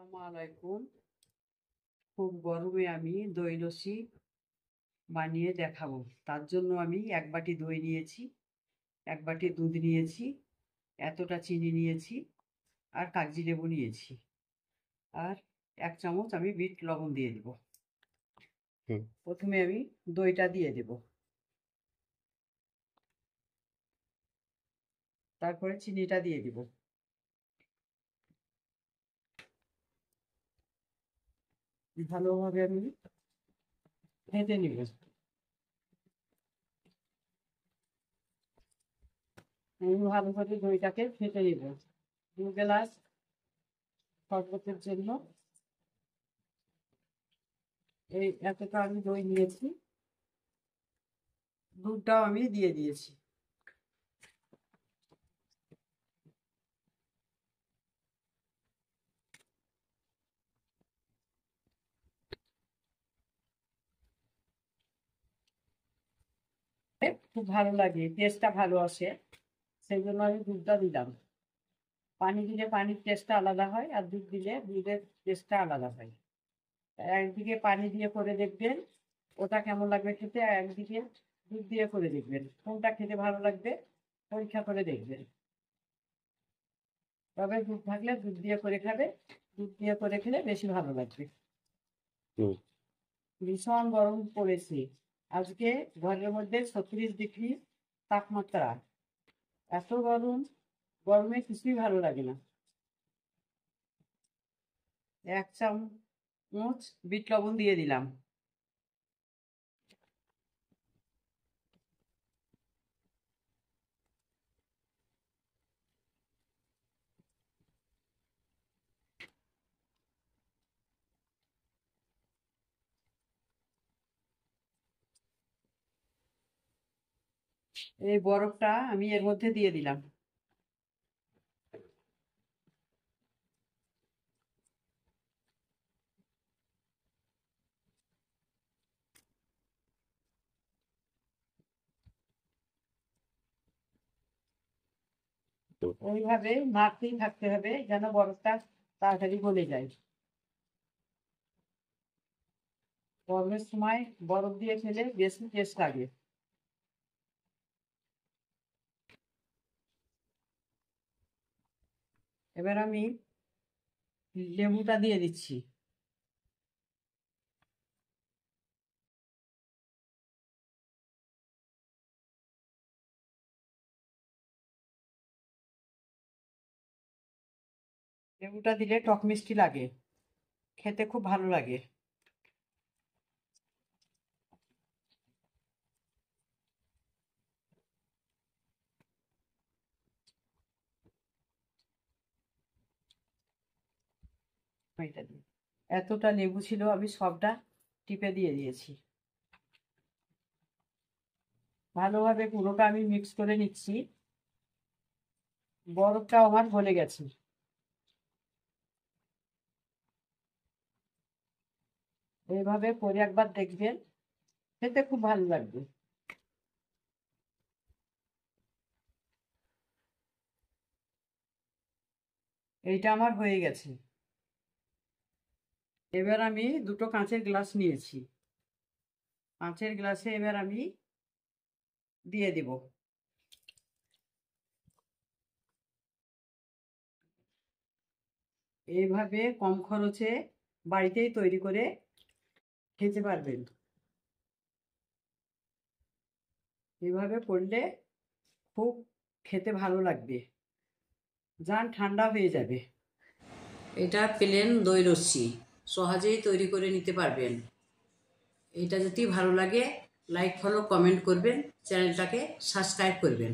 আসসালামু আলাইকুম। খুব গরমে আমি দই লস্যি বানিয়ে দেখাবো। তার জন্য আমি 1 বাটি দই নিয়েছি, 1 বাটি দুধ নিয়েছি, এতটা চিনি নিয়েছি, আর কাগজি লেবু নিয়েছি, আর 1 চামচ আমি বিট লবণ দিয়ে দেব। প্রথমে আমি দইটা দিয়ে দেব, তারপরে চিনিটা দিয়ে দেব। ভালোভাবে আমি ফেটে নিব। আমি ভালোভাবে দইটাকে ফেটে নিব। 2 গ্লাস শরবতের জন্য এই এতটা আমি দই নিয়েছি, দুধটাও আমি দিয়ে দিয়েছি। খুব ভালো লাগে, টেস্টটা ভালো আসে, সেই জন্য আমি দুধটা দিলাম। পানি দিলে পানির টেস্টটা আলাদা হয়, আর দুধ দিলে দুধের টেস্টটা আলাদা হয়। একদিকে পানি দিয়ে করে দেখবেন ওটা কেমন লাগবে খেতে, আর একদিকে দুধ দিয়ে করে দেখবেন কোনটা খেতে ভালো লাগবে, পরীক্ষা করে দেখবেন। তবে দুধ থাকলে দুধ দিয়ে করে খাবে, দুধ দিয়ে করে খেলে বেশি ভালো লাগবে। ভীষণ গরম পড়েছে আজকে, ঘরের মধ্যে 36 ডিগ্রি তাপমাত্রা। এত গরম, গরমে কিছুই ভালো লাগে না। 1 চামচ বিট লবণ দিয়ে দিলাম। এই বরফটা আমি এর মধ্যে দিয়ে দিলাম। ওইভাবে নাড়তেই থাকতে হবে যেন বরফটা তাড়াতাড়ি গলে যায়। গরমের সময় বরফ দিয়ে খেলে বেশি টেস্ট লাগে। এবার আমি লেবুটা দিয়ে দিচ্ছি। লেবুটা দিলে টক মিষ্টি লাগে, খেতে খুব ভালো লাগে। এটা দিয়ে এতটা লেবু ছিল, আমি সবটা টিপে দিয়ে দিয়েছি। ভালোভাবে পুরোটা আমি মিক্স করে নিচ্ছি। বরফটাও আমার গলে গেছে। এইভাবে করে একবার দেখবেন, খেতে খুব ভালো লাগবে। এইটা আমার হয়ে গেছে। এবার আমি দুটো কাঁচের গ্লাস নিয়েছি, কাঁচের গ্লাসে এবার আমি দিয়ে দেব। এইভাবে কম খরচে বাড়িতেই তৈরি করে খেতে পারবেন। এভাবে করলে খুব খেতে ভালো লাগবে, জান ঠান্ডা হয়ে যাবে। এটা প্লেন দই লস্যি, সহজেই তৈরি করে নিতে পারবেন। এটা যদি ভালো লাগে লাইক ফলো কমেন্ট করবেন, চ্যানেলটাকে সাবস্ক্রাইব করবেন।